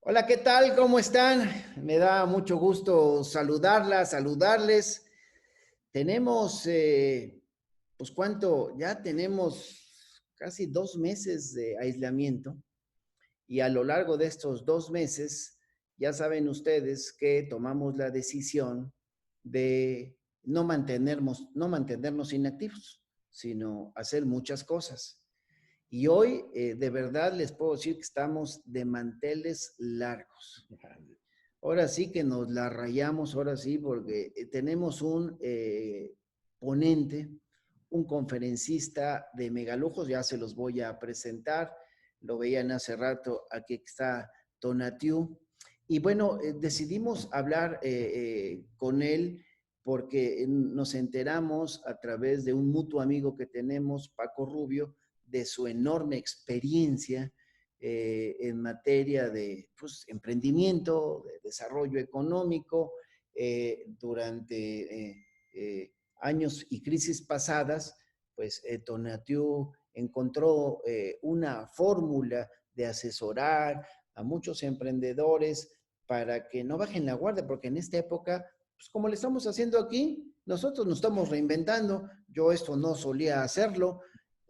Hola, ¿qué tal? ¿Cómo están? Me da mucho gusto saludarlas, saludarles. Tenemos, pues cuánto, ya tenemos casi 2 meses de aislamiento y a lo largo de estos 2 meses, ya saben ustedes que tomamos la decisión de no mantenernos inactivos, sino hacer muchas cosas. Y hoy, de verdad, les puedo decir que estamos de manteles largos. Ahora sí que nos la rayamos, ahora sí, porque tenemos un ponente, un conferencista de megalujos, ya se los voy a presentar. Lo veían hace rato, aquí está Tonatiu. Y bueno, decidimos hablar con él porque nos enteramos a través de un mutuo amigo que tenemos, Paco Rubio, de su enorme experiencia en materia de pues, emprendimiento, de desarrollo económico, durante años y crisis pasadas, pues Tonatiuh encontró una fórmula de asesorar a muchos emprendedores para que no bajen la guardia, porque en esta época, pues como le estamos haciendo aquí, nosotros nos estamos reinventando. Yo esto no solía hacerlo,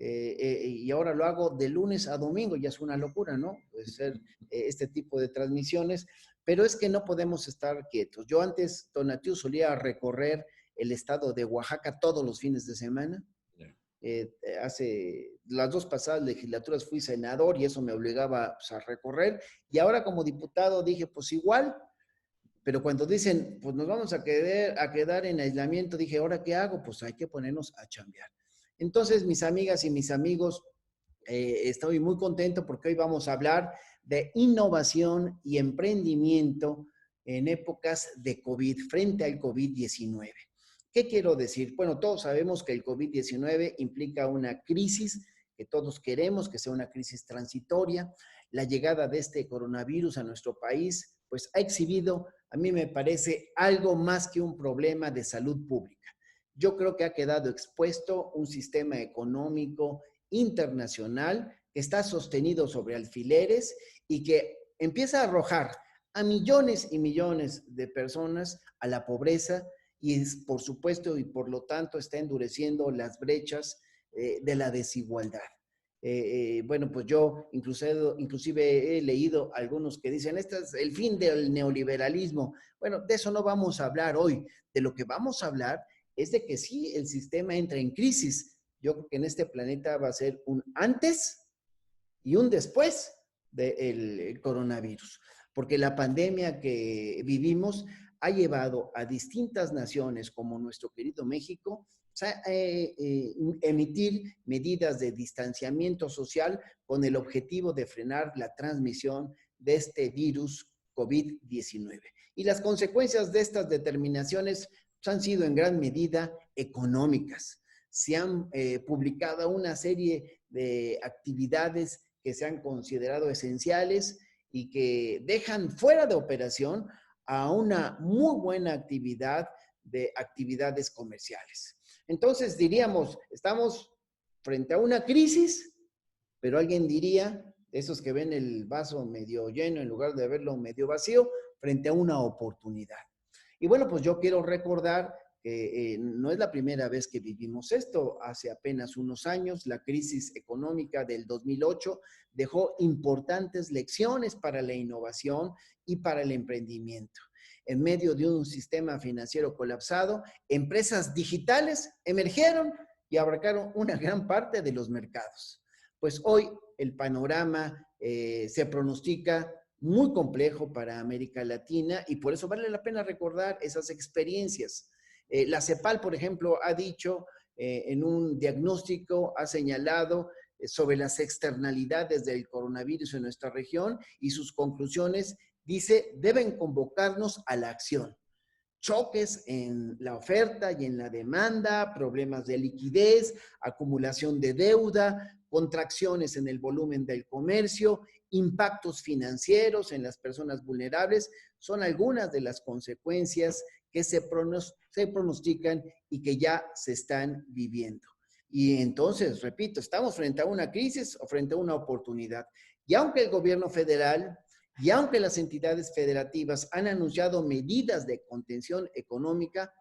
y ahora lo hago de lunes a domingo, ya es una locura, ¿no? Puede ser este tipo de transmisiones, pero es que no podemos estar quietos. Yo antes, Tonatiuh, solía recorrer el estado de Oaxaca todos los fines de semana. Hace las dos pasadas legislaturas fui senador y eso me obligaba pues, a recorrer. Y ahora como diputado dije, pues igual, pero cuando dicen, pues nos vamos a quedar en aislamiento, dije, ¿ahora qué hago? Pues hay que ponernos a chambear. Entonces, mis amigas y mis amigos, estoy muy contento porque hoy vamos a hablar de innovación y emprendimiento en épocas de COVID, frente al COVID-19. ¿Qué quiero decir? Bueno, todos sabemos que el COVID-19 implica una crisis que todos queremos que sea una crisis transitoria. La llegada de este coronavirus a nuestro país, pues ha exhibido, a mí me parece, algo más que un problema de salud pública. Yo creo que ha quedado expuesto un sistema económico internacional que está sostenido sobre alfileres y que empieza a arrojar a millones y millones de personas a la pobreza y por supuesto y por lo tanto está endureciendo las brechas de la desigualdad. Bueno, pues yo inclusive he leído algunos que dicen, este es el fin del neoliberalismo. Bueno, de eso no vamos a hablar hoy. De lo que vamos a hablar es de que sí, el sistema entra en crisis. Yo creo que en este planeta va a ser un antes y un después del coronavirus, porque la pandemia que vivimos ha llevado a distintas naciones como nuestro querido México a emitir medidas de distanciamiento social con el objetivo de frenar la transmisión de este virus COVID-19. Y las consecuencias de estas determinaciones han sido en gran medida económicas. Se han publicado una serie de actividades que se han considerado esenciales y que dejan fuera de operación a una muy buena actividad de actividades comerciales. Entonces diríamos, estamos frente a una crisis, pero alguien diría, esos que ven el vaso medio lleno en lugar de verlo medio vacío, frente a una oportunidad. Y bueno, pues yo quiero recordar que no es la primera vez que vivimos esto. Hace apenas unos años, la crisis económica del 2008 dejó importantes lecciones para la innovación y para el emprendimiento. En medio de un sistema financiero colapsado, empresas digitales emergieron y abarcaron una gran parte de los mercados. Pues hoy el panorama se pronostica muy complejo para América Latina y por eso vale la pena recordar esas experiencias. La CEPAL, por ejemplo, ha dicho en un diagnóstico, ha señalado sobre las externalidades del coronavirus en nuestra región y sus conclusiones dice, deben convocarnos a la acción. Choques en la oferta y en la demanda, problemas de liquidez, acumulación de deuda, contracciones en el volumen del comercio, impactos financieros en las personas vulnerables, son algunas de las consecuencias que se pronostican y que ya se están viviendo. Y entonces, repito, estamos frente a una crisis o frente a una oportunidad. Y aunque el gobierno federal Y aunque las entidades federativas han anunciado medidas de contención económica,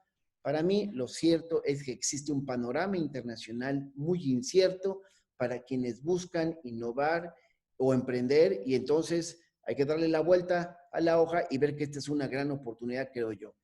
para mí lo cierto es que existe un panorama internacional muy incierto para quienes buscan innovar o emprender, y entonces hay que darle la vuelta a la hoja y ver que esta es una gran oportunidad, creo yo.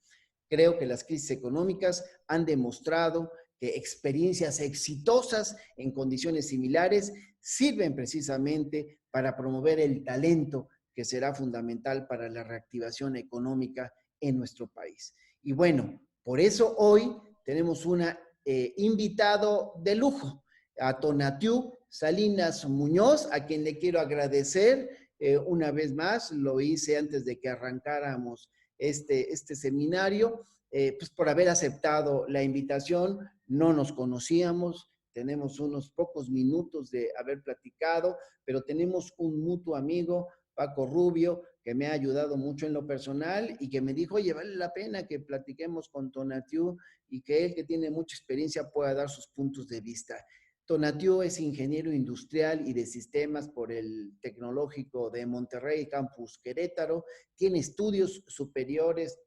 Creo que las crisis económicas han demostrado que experiencias exitosas en condiciones similares sirven precisamente para promover el talento que será fundamental para la reactivación económica en nuestro país. Y bueno, por eso hoy tenemos una invitado de lujo, a Tonatiuh Salinas Muñoz, a quien le quiero agradecer una vez más. Lo hice antes de que arrancáramos este seminario, pues por haber aceptado la invitación. No nos conocíamos, tenemos unos pocos minutos de haber platicado, pero tenemos un mutuo amigo, Paco Rubio, que me ha ayudado mucho en lo personal y que me dijo, oye, vale la pena que platiquemos con Tonatiuh y que él, que tiene mucha experiencia, pueda dar sus puntos de vista. Tonatiuh es ingeniero industrial y de sistemas por el Tecnológico de Monterrey, Campus Querétaro. Tiene estudios superiores,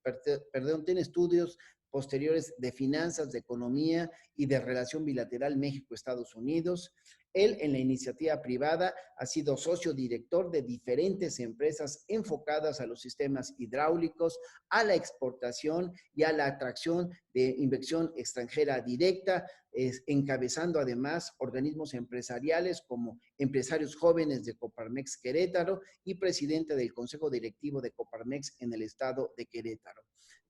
tiene estudios posteriores de finanzas, de economía y de relación bilateral México-Estados Unidos. Él, en la iniciativa privada, ha sido socio director de diferentes empresas enfocadas a los sistemas hidráulicos, a la exportación y a la atracción de inversión extranjera directa, encabezando además organismos empresariales como Empresarios Jóvenes de Coparmex Querétaro y presidente del Consejo Directivo de Coparmex en el estado de Querétaro.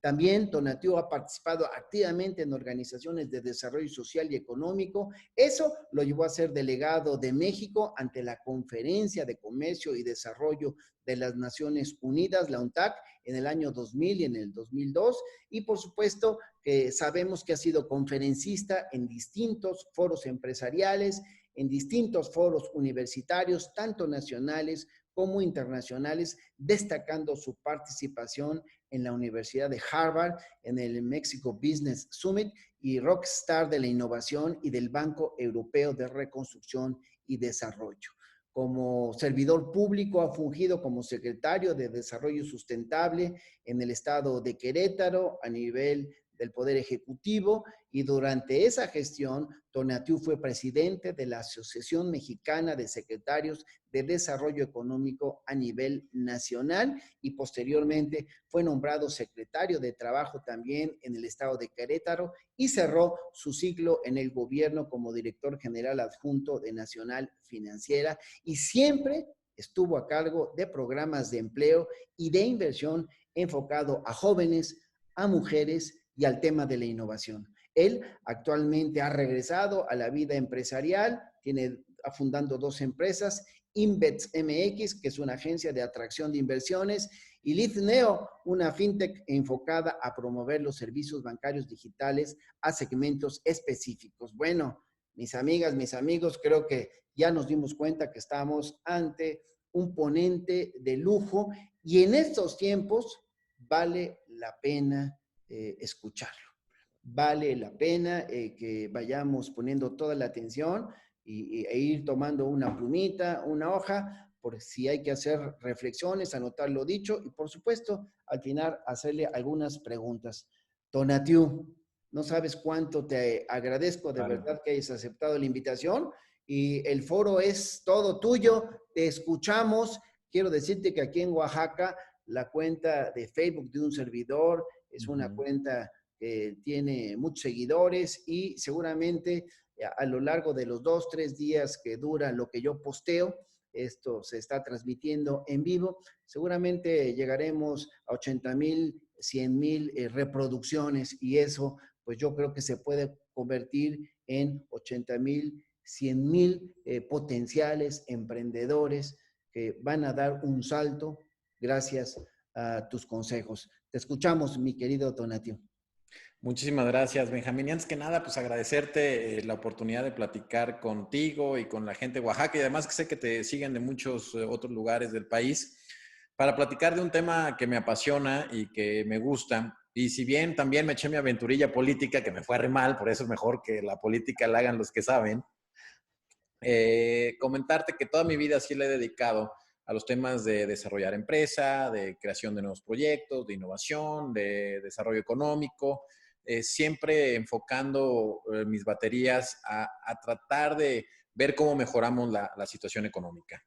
También Tonatiuh ha participado activamente en organizaciones de desarrollo social y económico. Eso lo llevó a ser delegado de México ante la Conferencia de Comercio y Desarrollo de las Naciones Unidas, la UNTAC, en el año 2000 y en el 2002. Y por supuesto que sabemos que ha sido conferencista en distintos foros empresariales, en distintos foros universitarios, tanto nacionales como internacionales, destacando su participación en la Universidad de Harvard, en el Mexico Business Summit y Rockstar de la Innovación y del Banco Europeo de Reconstrucción y Desarrollo. Como servidor público ha fungido como secretario de Desarrollo Sustentable en el estado de Querétaro a nivel del Poder Ejecutivo, y durante esa gestión Tonatiuh fue presidente de la Asociación Mexicana de Secretarios de Desarrollo Económico a nivel nacional, y posteriormente fue nombrado secretario de Trabajo también en el estado de Querétaro y cerró su ciclo en el gobierno como director general adjunto de Nacional Financiera, y siempre estuvo a cargo de programas de empleo y de inversión enfocado a jóvenes, a mujeres y al tema de la innovación. Él actualmente ha regresado a la vida empresarial, fundando 2 empresas, Inbets MX, que es una agencia de atracción de inversiones, y LeadNeo, una fintech enfocada a promover los servicios bancarios digitales a segmentos específicos. Bueno, mis amigas, mis amigos, creo que ya nos dimos cuenta que estamos ante un ponente de lujo, y en estos tiempos vale la pena escucharlo. Vale la pena que vayamos poniendo toda la atención e ir tomando una plumita, una hoja, por si hay que hacer reflexiones, anotar lo dicho y, por supuesto, al final hacerle algunas preguntas. Tonatiuh, no sabes cuánto te agradezco de verdad que hayas aceptado la invitación, y el foro es todo tuyo, te escuchamos. Quiero decirte que aquí en Oaxaca la cuenta de Facebook de un servidor es una cuenta que tiene muchos seguidores, y seguramente a lo largo de los 2, 3 días que dura lo que yo posteo, esto se está transmitiendo en vivo, seguramente llegaremos a 80,000, 100,000 reproducciones, y eso pues yo creo que se puede convertir en 80,000, 100,000 potenciales emprendedores que van a dar un salto gracias a tus consejos. Te escuchamos, mi querido Tonatiuh. Muchísimas gracias, Benjamín. Y antes que nada, pues agradecerte la oportunidad de platicar contigo y con la gente de Oaxaca, y además que sé que te siguen de muchos otros lugares del país, para platicar de un tema que me apasiona y que me gusta. Y si bien también me eché mi aventurilla política, que me fue re mal, por eso es mejor que la política la hagan los que saben, comentarte que toda mi vida sí la he dedicado a los temas de desarrollar empresa, de creación de nuevos proyectos, de innovación, de desarrollo económico, siempre enfocando mis baterías a tratar de ver cómo mejoramos la situación económica.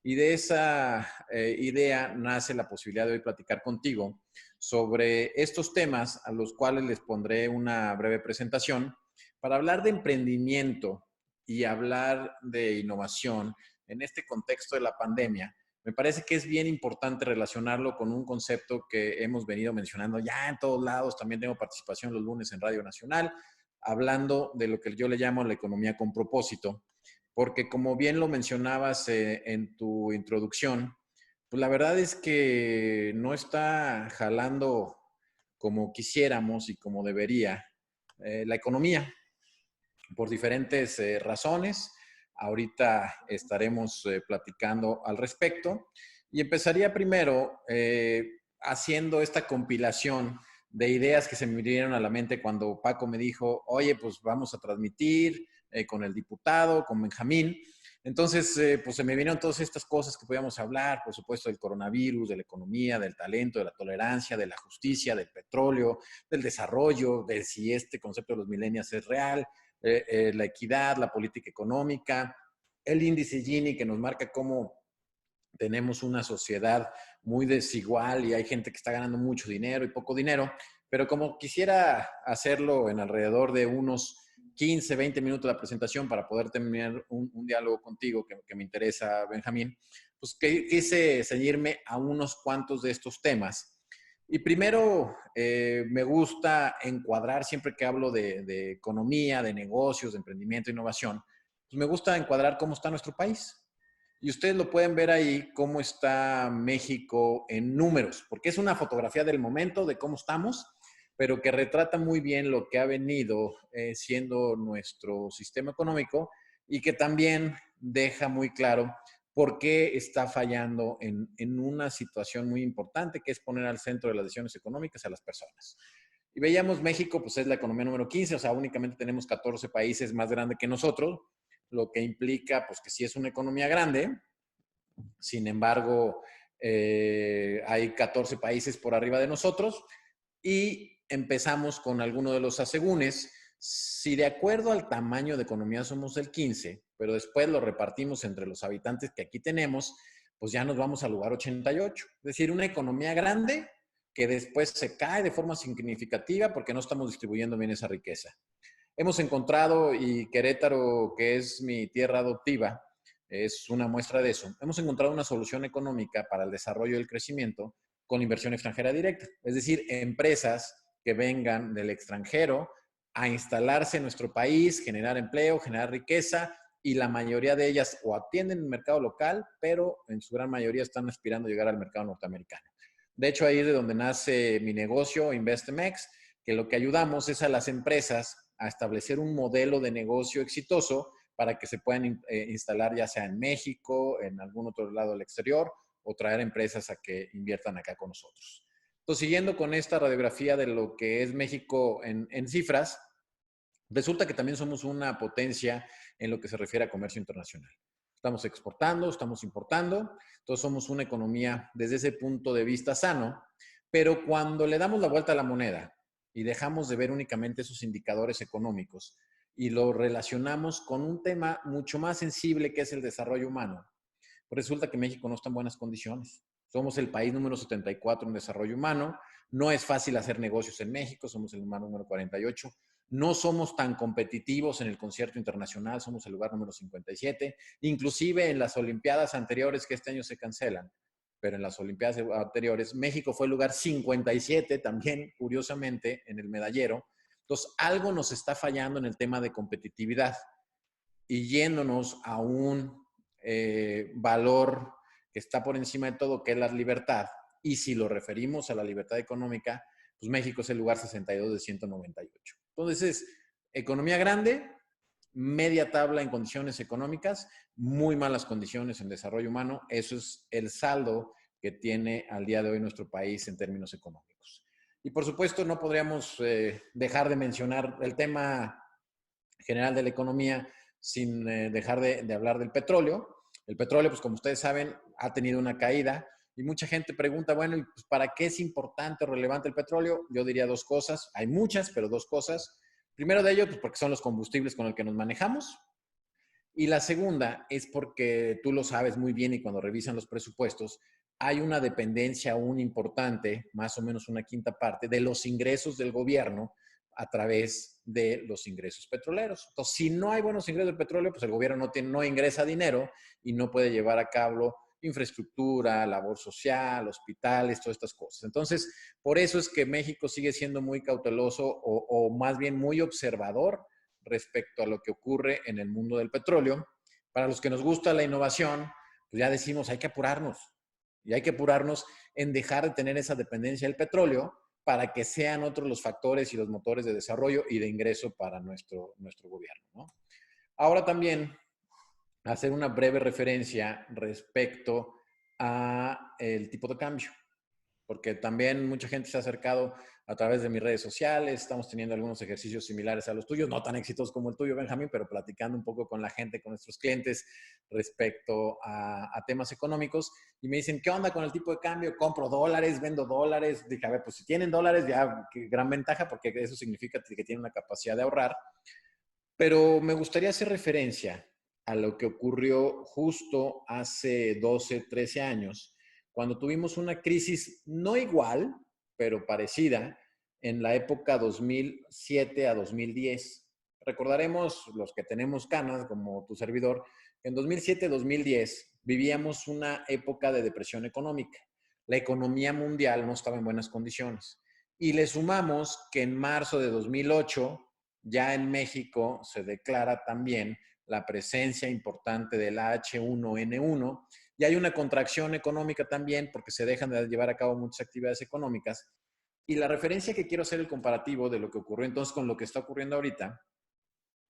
Y de esa idea nace la posibilidad de hoy platicar contigo sobre estos temas a los cuales les pondré una breve presentación para hablar de emprendimiento y hablar de innovación en este contexto de la pandemia. Me parece que es bien importante relacionarlo con un concepto que hemos venido mencionando ya en todos lados. También tengo participación los lunes en Radio Nacional, hablando de lo que yo le llamo la economía con propósito, porque como bien lo mencionabas en tu introducción, pues la verdad es que no está jalando como quisiéramos y como debería la economía por diferentes razones. Ahorita estaremos platicando al respecto y empezaría primero haciendo esta compilación de ideas que se me vinieron a la mente cuando Paco me dijo, oye, pues vamos a transmitir con el diputado, con Benjamín. Entonces, pues se me vinieron todas estas cosas que podíamos hablar, por supuesto, del coronavirus, de la economía, del talento, de la tolerancia, de la justicia, del petróleo, del desarrollo, de si este concepto de los millennials es real, la equidad, la política económica, el índice Gini que nos marca cómo tenemos una sociedad muy desigual y hay gente que está ganando mucho dinero y poco dinero, pero como quisiera hacerlo en alrededor de unos 15, 20 minutos de la presentación para poder terminar un diálogo contigo que me interesa, Benjamín, pues quise ceñirme a unos cuantos de estos temas. Y primero, me gusta encuadrar, siempre que hablo de economía, de negocios, de emprendimiento, innovación, pues me gusta encuadrar cómo está nuestro país. Y ustedes lo pueden ver ahí, cómo está México en números, porque es una fotografía del momento, de cómo estamos, pero que retrata muy bien lo que ha venido siendo nuestro sistema económico y que también deja muy claro por qué está fallando en una situación muy importante, que es poner al centro de las decisiones económicas a las personas. Y veíamos México, pues es la economía número 15, o sea, únicamente tenemos 14 países más grandes que nosotros, lo que implica pues que sí es una economía grande. Sin embargo, hay 14 países por arriba de nosotros y empezamos con alguno de los asegúnes. Si de acuerdo al tamaño de economía somos el 15, pero después lo repartimos entre los habitantes que aquí tenemos, pues ya nos vamos al lugar 88. Es decir, una economía grande que después se cae de forma significativa porque no estamos distribuyendo bien esa riqueza. Hemos encontrado, y Querétaro, que es mi tierra adoptiva, es una muestra de eso. Hemos encontrado una solución económica para el desarrollo y el crecimiento con inversión extranjera directa. Es decir, empresas que vengan del extranjero a instalarse en nuestro país, generar empleo, generar riqueza, y la mayoría de ellas o atienden el mercado local, pero en su gran mayoría están aspirando a llegar al mercado norteamericano. De hecho, ahí es de donde nace mi negocio, InvestMX, que lo que ayudamos es a las empresas a establecer un modelo de negocio exitoso para que se puedan instalar ya sea en México, en algún otro lado del exterior, o traer empresas a que inviertan acá con nosotros. Entonces, siguiendo con esta radiografía de lo que es México en cifras, resulta que también somos una potencia en lo que se refiere a comercio internacional. Estamos exportando, estamos importando, entonces somos una economía desde ese punto de vista sano, pero cuando le damos la vuelta a la moneda y dejamos de ver únicamente esos indicadores económicos y lo relacionamos con un tema mucho más sensible que es el desarrollo humano, resulta que México no está en buenas condiciones. Somos el país número 74 en desarrollo humano. No es fácil hacer negocios en México, somos el lugar número 48. No somos tan competitivos en el concierto internacional, somos el lugar número 57. Inclusive en las Olimpiadas anteriores, que este año se cancelan, pero en las Olimpiadas anteriores, México fue el lugar 57 también, curiosamente, en el medallero. Entonces, algo nos está fallando en el tema de competitividad y yéndonos a un valor que está por encima de todo, que es la libertad. Y si lo referimos a la libertad económica, pues México es el lugar 62 de 198. Entonces, es economía grande, media tabla en condiciones económicas, muy malas condiciones en desarrollo humano. Eso es el saldo que tiene al día de hoy nuestro país en términos económicos. Y por supuesto, no podríamos dejar de mencionar el tema general de la economía sin dejar de hablar del petróleo. El petróleo, pues como ustedes saben, ha tenido una caída y mucha gente pregunta, bueno, ¿y pues para qué es importante o relevante el petróleo? Yo diría dos cosas, hay muchas, pero dos cosas. Primero de ello, pues porque son los combustibles con los que nos manejamos. Y la segunda es porque tú lo sabes muy bien y cuando revisan los presupuestos, hay una dependencia aún importante, más o menos una quinta parte, de los ingresos del gobierno a través de los ingresos petroleros. Entonces, si no hay buenos ingresos de petróleo, pues el gobierno no ingresa dinero y no puede llevar a cabo infraestructura, labor social, hospitales, todas estas cosas. Entonces, por eso es que México sigue siendo muy cauteloso o más bien muy observador respecto a lo que ocurre en el mundo del petróleo. Para los que nos gusta la innovación, pues ya decimos, hay que apurarnos. Y hay que apurarnos en dejar de tener esa dependencia del petróleo para que sean otros los factores y los motores de desarrollo y de ingreso para nuestro gobierno, ¿no? Ahora también hacer una breve referencia respecto a el tipo de cambio, porque también mucha gente se ha acercado a través de mis redes sociales, estamos teniendo algunos ejercicios similares a los tuyos, no tan exitosos como el tuyo, Benjamín, pero platicando un poco con la gente, con nuestros clientes respecto a temas económicos, y me dicen, ¿qué onda con el tipo de cambio? ¿Compro dólares? ¿Vendo dólares? Dije, a ver, pues si tienen dólares, ya, qué gran ventaja, porque eso significa que tienen una capacidad de ahorrar, pero me gustaría hacer referencia a lo que ocurrió justo hace 12, 13 años, cuando tuvimos una crisis no igual, pero parecida, en la época 2007 a 2010. Recordaremos, los que tenemos canas, como tu servidor, en 2007-2010 vivíamos una época de depresión económica. La economía mundial no estaba en buenas condiciones. Y le sumamos que en marzo de 2008 ya en México se declara también la presencia importante del H1N1 y hay una contracción económica también porque se dejan de llevar a cabo muchas actividades económicas. Y la referencia que quiero hacer el comparativo de lo que ocurrió entonces con lo que está ocurriendo ahorita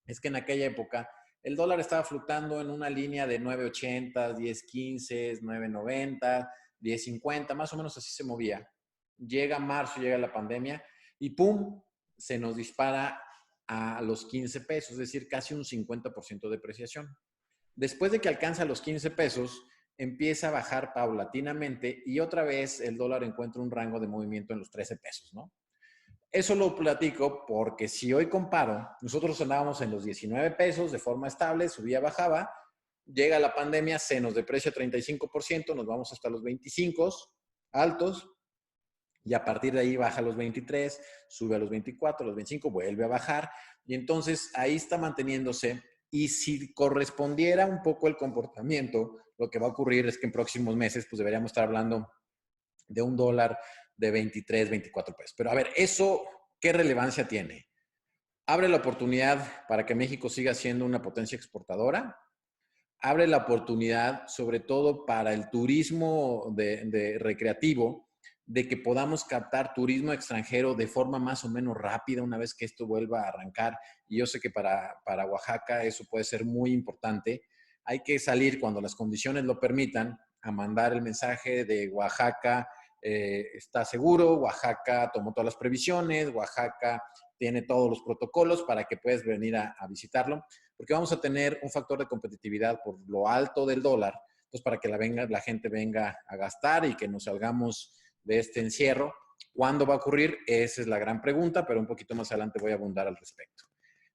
es que en aquella época el dólar estaba flotando en una línea de 9.80, 10.15, 9.90, 10.50, más o menos así se movía. Llega marzo, llega la pandemia y ¡pum! Se nos dispara a los 15 pesos, es decir, casi un 50% de depreciación. Después de que alcanza los 15 pesos, empieza a bajar paulatinamente y otra vez el dólar encuentra un rango de movimiento en los 13 pesos, ¿no? Eso lo platico porque si hoy comparo, nosotros andábamos en los 19 pesos de forma estable, subía, bajaba, llega la pandemia, se nos deprecia 35%, nos vamos hasta los 25 altos y a partir de ahí baja a los 23, sube a los 24, a los 25, vuelve a bajar y entonces ahí está manteniéndose y si correspondiera un poco el comportamiento, lo que va a ocurrir es que en próximos meses pues deberíamos estar hablando de un dólar de 23, 24 pesos. Pero a ver, ¿eso qué relevancia tiene? Abre la oportunidad para que México siga siendo una potencia exportadora, abre la oportunidad sobre todo para el turismo de recreativo, de que podamos captar turismo extranjero de forma más o menos rápida una vez que esto vuelva a arrancar. Y yo sé que para Oaxaca eso puede ser muy importante. Hay que salir cuando las condiciones lo permitan a mandar el mensaje de Oaxaca está seguro, Oaxaca tomó todas las previsiones, Oaxaca tiene todos los protocolos para que puedas venir a visitarlo, porque vamos a tener un factor de competitividad por lo alto del dólar, pues para que la gente venga a gastar y que nos salgamos de este encierro. ¿Cuándo va a ocurrir? Esa es la gran pregunta, pero un poquito más adelante voy a abundar al respecto.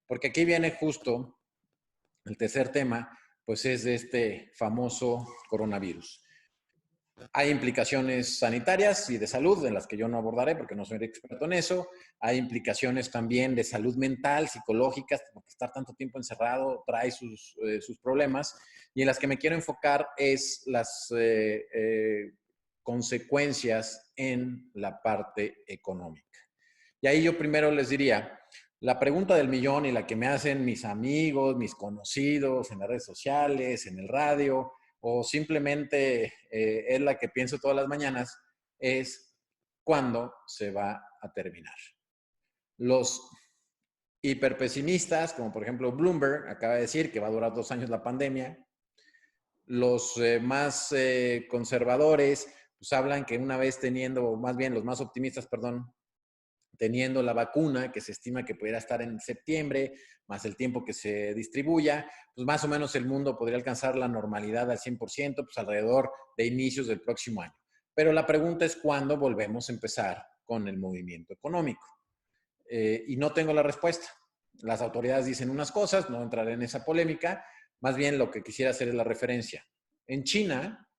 Porque aquí viene justo el tercer tema, pues es de este famoso coronavirus. Hay implicaciones sanitarias y de salud en las que yo no abordaré porque no soy experto en eso. Hay implicaciones también de salud mental, psicológicas, porque estar tanto tiempo encerrado trae sus problemas. Y en las que me quiero enfocar es las consecuencias en la parte económica. Y ahí yo primero les diría, la pregunta del millón y la que me hacen mis amigos, mis conocidos en las redes sociales, en el radio, o simplemente es la que pienso todas las mañanas, es ¿cuándo se va a terminar? Los hiperpesimistas, como por ejemplo Bloomberg, acaba de decir que va a durar 2 años la pandemia. Los más conservadores, pues hablan que una vez teniendo, más bien los más optimistas, perdón, teniendo la vacuna, que se estima que pudiera estar en septiembre, más el tiempo que se distribuya, pues más o menos el mundo podría alcanzar la normalidad al 100%, pues alrededor de inicios del próximo año. Pero la pregunta es cuándo volvemos a empezar con el movimiento económico. Y no tengo la respuesta. Las autoridades dicen unas cosas, no entraré en esa polémica, más bien lo que quisiera hacer es la referencia. En China,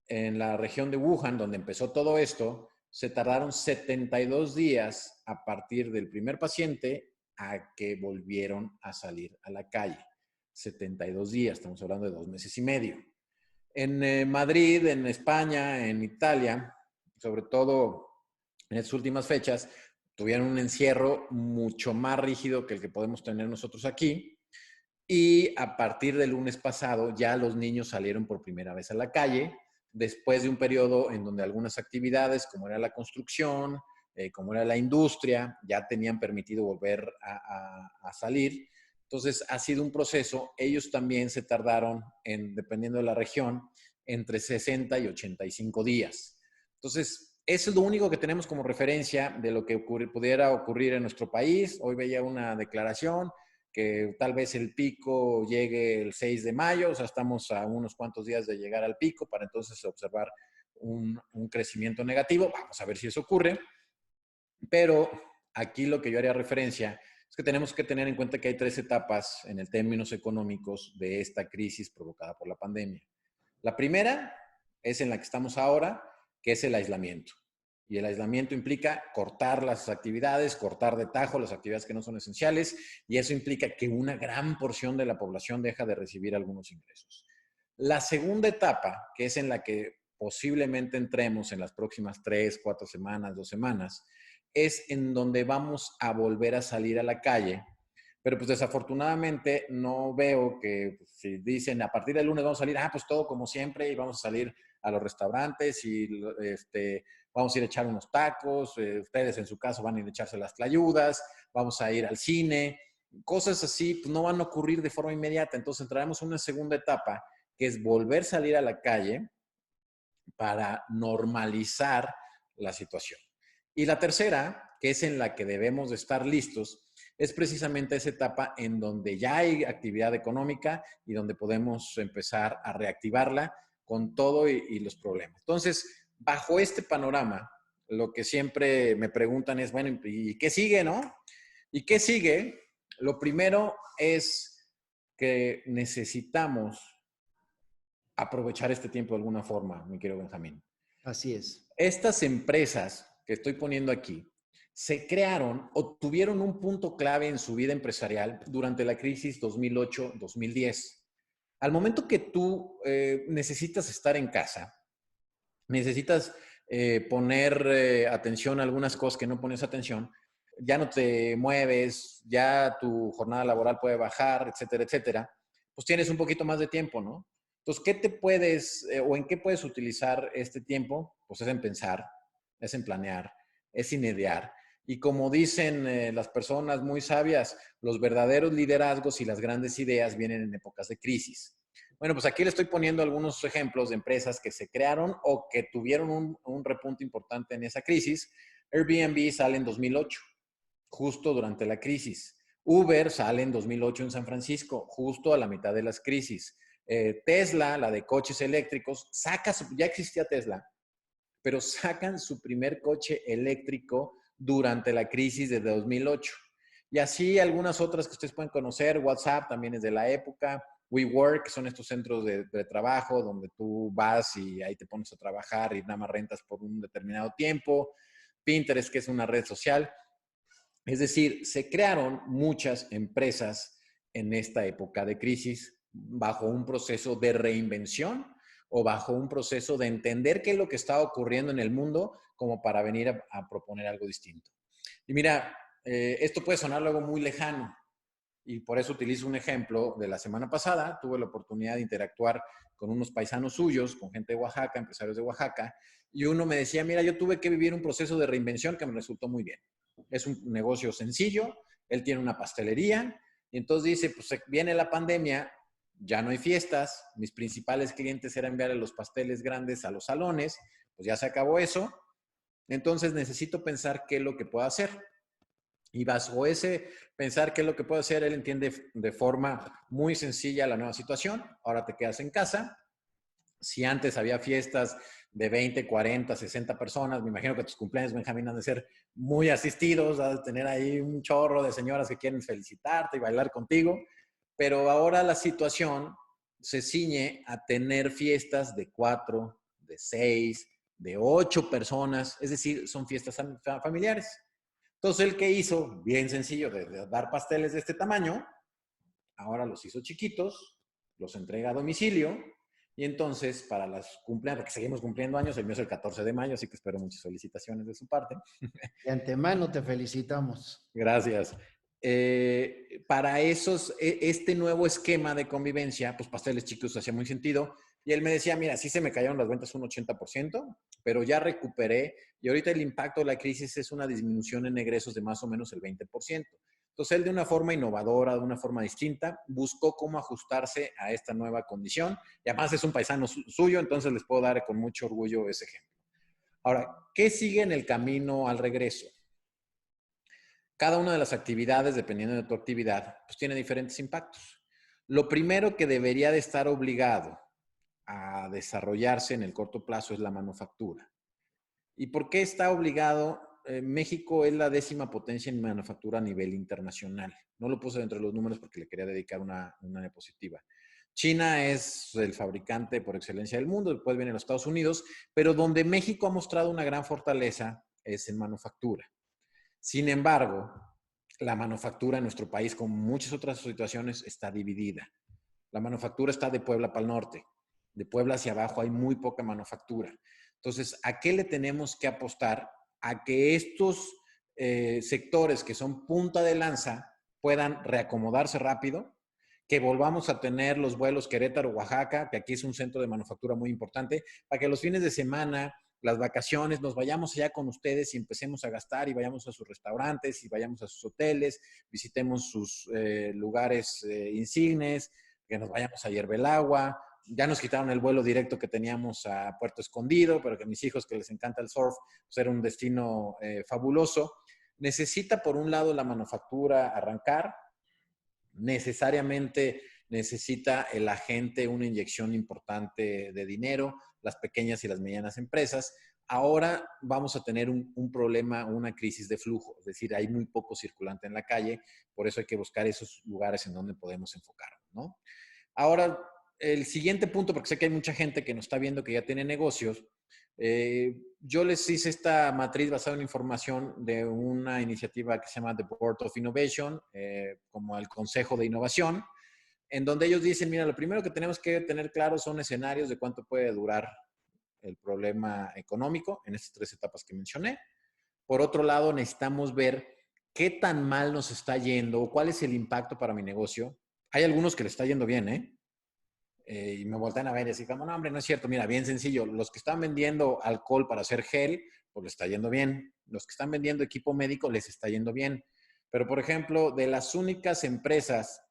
en la región de Wuhan, donde empezó todo esto, se tardaron 72 días a partir del primer paciente a que volvieron a salir a la calle. 72 días, estamos hablando de 2 meses y medio. En Madrid, en España, en Italia, sobre todo en estas últimas fechas, tuvieron un encierro mucho más rígido que el que podemos tener nosotros aquí. Y a partir del lunes pasado ya los niños salieron por primera vez a la calle, después de un periodo en donde algunas actividades, como era la construcción, como era la industria, ya tenían permitido volver a salir. Entonces ha sido un proceso. Ellos también se tardaron, dependiendo de la región, entre 60 y 85 días. Entonces, eso es lo único que tenemos como referencia de lo que pudiera ocurrir en nuestro país. Hoy veía una declaración que tal vez el pico llegue el 6 de mayo, o sea, estamos a unos cuantos días de llegar al pico para entonces observar un crecimiento negativo. Vamos a ver si eso ocurre. Pero aquí lo que yo haría referencia es que tenemos que tener en cuenta que hay 3 etapas en el términos económicos de esta crisis provocada por la pandemia. La primera es en la que estamos ahora, que es el aislamiento. Y el aislamiento implica cortar las actividades, cortar de tajo las actividades que no son esenciales, y eso implica que una gran porción de la población deja de recibir algunos ingresos. La segunda etapa, que es en la que posiblemente entremos en las próximas 3, 4 semanas, 2 semanas, es en donde vamos a volver a salir a la calle. Pero pues desafortunadamente no veo que pues, si dicen a partir del lunes vamos a salir, pues todo como siempre y vamos a salir a los restaurantes y vamos a ir a echar unos tacos, ustedes en su caso van a ir a echarse las tlayudas, vamos a ir al cine, cosas así pues, no van a ocurrir de forma inmediata. Entonces entraremos en una segunda etapa que es volver a salir a la calle para normalizar la situación. Y la tercera, que es en la que debemos de estar listos, es precisamente esa etapa en donde ya hay actividad económica y donde podemos empezar a reactivarla con todo y los problemas. Entonces, bajo este panorama, lo que siempre me preguntan es, bueno, ¿y qué sigue, no? ¿Y qué sigue? Lo primero es que necesitamos aprovechar este tiempo de alguna forma, mi querido Benjamín. Así es. Estas empresas que estoy poniendo aquí se crearon o tuvieron un punto clave en su vida empresarial durante la crisis 2008-2010. Al momento que tú necesitas estar en casa, necesitas poner atención a algunas cosas que no pones atención, ya no te mueves, ya tu jornada laboral puede bajar, etcétera, etcétera, pues tienes un poquito más de tiempo, ¿no? Entonces, ¿qué te puedes o en qué puedes utilizar este tiempo? Pues es en pensar, es en planear, es en idear. Y como dicen las personas muy sabias, los verdaderos liderazgos y las grandes ideas vienen en épocas de crisis. Bueno, pues aquí le estoy poniendo algunos ejemplos de empresas que se crearon o que tuvieron un repunte importante en esa crisis. Airbnb sale en 2008, justo durante la crisis. Uber sale en 2008 en San Francisco, justo a la mitad de las crisis. Tesla, la de coches eléctricos, ya existía Tesla, pero sacan su primer coche eléctrico durante la crisis de 2008. Y así algunas otras que ustedes pueden conocer, WhatsApp también es de la época, WeWork, que son estos centros de trabajo donde tú vas y ahí te pones a trabajar y nada más rentas por un determinado tiempo, Pinterest, que es una red social. Es decir, se crearon muchas empresas en esta época de crisis bajo un proceso de reinvención o bajo un proceso de entender qué es lo que está ocurriendo en el mundo como para venir a proponer algo distinto. Y mira, esto puede sonar luego muy lejano y por eso utilizo un ejemplo de la semana pasada. Tuve la oportunidad de interactuar con unos paisanos suyos, con gente de Oaxaca, empresarios de Oaxaca, y uno me decía, mira, yo tuve que vivir un proceso de reinvención que me resultó muy bien. Es un negocio sencillo, él tiene una pastelería, y entonces dice, pues viene la pandemia, ya no hay fiestas, mis principales clientes eran enviar los pasteles grandes a los salones, pues ya se acabó eso, Entonces necesito pensar qué es lo que puedo hacer. Y bajo ese pensar qué es lo que puedo hacer, él entiende de forma muy sencilla la nueva situación. Ahora te quedas en casa. Si antes había fiestas de 20, 40, 60 personas, me imagino que tus cumpleaños, Benjamín, han de ser muy asistidos, has de tener ahí un chorro de señoras que quieren felicitarte y bailar contigo, pero ahora la situación se ciñe a tener fiestas de 4, de 6, de 8 personas, es decir, son fiestas familiares. Entonces, ¿el que hizo? Bien sencillo, de dar pasteles de este tamaño, ahora los hizo chiquitos, los entrega a domicilio y entonces para las cumpleaños, porque seguimos cumpliendo años, el mío es el 14 de mayo, así que espero muchas felicitaciones de su parte. De antemano te felicitamos. Gracias. Para esos, este nuevo esquema de convivencia, pues pasteles chicos hacía muy sentido. Y él me decía, mira, sí se me cayeron las ventas un 80%, pero ya recuperé y ahorita el impacto de la crisis es una disminución en egresos de más o menos el 20%. Entonces él de una forma innovadora, de una forma distinta, buscó cómo ajustarse a esta nueva condición y además es un paisano suyo, entonces les puedo dar con mucho orgullo ese ejemplo. Ahora, ¿qué sigue en el camino al regreso? Cada una de las actividades, dependiendo de tu actividad, pues tiene diferentes impactos. Lo primero que debería de estar obligado a desarrollarse en el corto plazo es la manufactura. ¿Y por qué está obligado? México es la 10ª potencia en manufactura a nivel internacional. No lo puse dentro de los números porque le quería dedicar una diapositiva. China es el fabricante por excelencia del mundo, después vienen los Estados Unidos, pero donde México ha mostrado una gran fortaleza es en manufactura. Sin embargo, la manufactura en nuestro país, como muchas otras situaciones, está dividida. La manufactura está de Puebla para el norte. De Puebla hacia abajo hay muy poca manufactura. Entonces, ¿a qué le tenemos que apostar? A que estos sectores que son punta de lanza puedan reacomodarse rápido, que volvamos a tener los vuelos Querétaro-Oaxaca, que aquí es un centro de manufactura muy importante, para que los fines de semana, las vacaciones, nos vayamos allá con ustedes y empecemos a gastar y vayamos a sus restaurantes y vayamos a sus hoteles, visitemos sus lugares insignes, que nos vayamos a Yerbelagua. Ya nos quitaron el vuelo directo que teníamos a Puerto Escondido, pero que a mis hijos que les encanta el surf, pues era un destino fabuloso. Necesita, por un lado, la manufactura arrancar, necesariamente necesita el agente una inyección importante de dinero, las pequeñas y las medianas empresas. Ahora vamos a tener un problema, una crisis de flujo, es decir, hay muy poco circulante en la calle, por eso hay que buscar esos lugares en donde podemos enfocarnos, ¿no? Ahora, el siguiente punto, porque sé que hay mucha gente que nos está viendo que ya tiene negocios, yo les hice esta matriz basada en información de una iniciativa que se llama The Board of Innovation, como el Consejo de Innovación, en donde ellos dicen, mira, lo primero que tenemos que tener claro son escenarios de cuánto puede durar el problema económico en estas 3 etapas que mencioné. Por otro lado, necesitamos ver qué tan mal nos está yendo o cuál es el impacto para mi negocio. Hay algunos que le está yendo bien, ¿eh? Y me voltean a ver y así como, no, hombre, no es cierto. Mira, bien sencillo. Los que están vendiendo alcohol para hacer gel, pues les está yendo bien. Los que están vendiendo equipo médico, les está yendo bien. Pero, por ejemplo, de las únicas empresas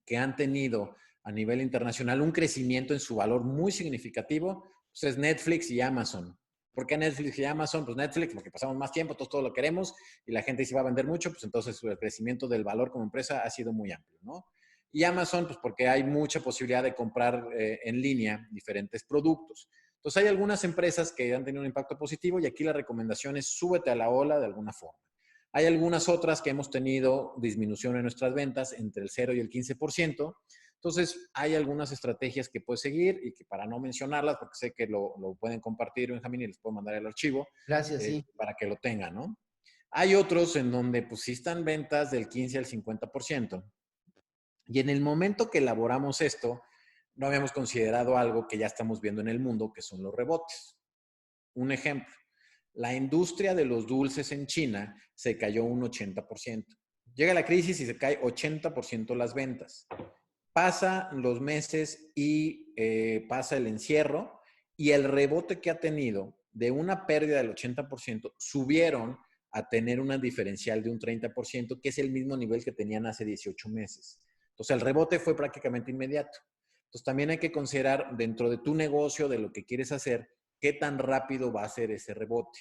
que han tenido a nivel internacional un crecimiento en su valor muy significativo, pues es Netflix y Amazon. ¿Por qué Netflix y Amazon? Pues Netflix, porque pasamos más tiempo, todos todo lo queremos y la gente dice va a vender mucho, pues entonces el crecimiento del valor como empresa ha sido muy amplio, ¿no? Y Amazon, pues porque hay mucha posibilidad de comprar en línea diferentes productos. Entonces hay algunas empresas que han tenido un impacto positivo y aquí la recomendación es súbete a la ola de alguna forma. Hay algunas otras que hemos tenido disminución en nuestras ventas entre el 0 y el 15%. Entonces, hay algunas estrategias que puedes seguir y que para no mencionarlas, porque sé que lo pueden compartir, Benjamín, y les puedo mandar el archivo Gracias, sí. para que lo tengan, ¿no? Hay otros en donde pues sí están ventas del 15 al 50%. Y en el momento que elaboramos esto, no habíamos considerado algo que ya estamos viendo en el mundo, que son los rebotes. Un ejemplo, la industria de los dulces en China se cayó un 80%. Llega la crisis y se cae 80% las ventas. Pasa los meses y pasa el encierro y el rebote que ha tenido de una pérdida del 80% subieron a tener una diferencial de un 30%, que es el mismo nivel que tenían hace 18 meses. Entonces el rebote fue prácticamente inmediato. Entonces también hay que considerar dentro de tu negocio, de lo que quieres hacer, qué tan rápido va a ser ese rebote.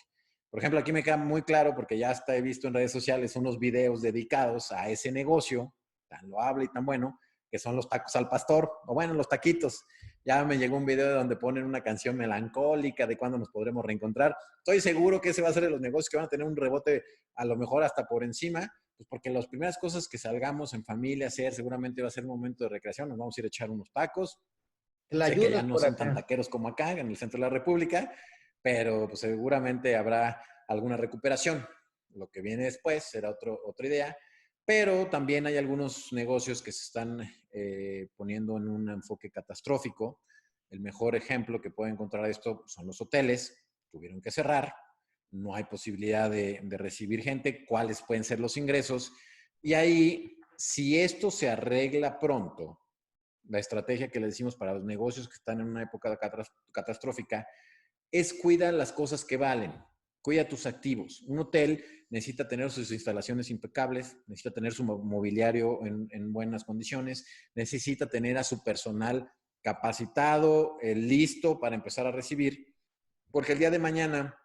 Por ejemplo, aquí me queda muy claro porque ya hasta he visto en redes sociales unos videos dedicados a ese negocio, tan loable y tan bueno, que son los tacos al pastor, o bueno, los taquitos. Ya me llegó un video donde ponen una canción melancólica de cuándo nos podremos reencontrar. Estoy seguro que ese va a ser de los negocios que van a tener un rebote a lo mejor hasta por encima, pues porque las primeras cosas que salgamos en familia a hacer seguramente va a ser un momento de recreación, nos vamos a ir a echar unos tacos. Sé que Tlayudas ya no por son tan acá. taqueros como acá, en el centro de la República, pero pues seguramente habrá alguna recuperación. Lo que viene después será otra idea, pero también hay algunos negocios que se están poniendo en un enfoque catastrófico. El mejor ejemplo que puedo encontrar de esto son los hoteles, tuvieron que cerrar, no hay posibilidad de recibir gente, cuáles pueden ser los ingresos, y ahí, si esto se arregla pronto, la estrategia que le decimos para los negocios que están en una época catastrófica es cuida las cosas que valen, cuida tus activos. Un hotel necesita tener sus instalaciones impecables, necesita tener su mobiliario en buenas condiciones, necesita tener a su personal capacitado, listo para empezar a recibir, porque el día de mañana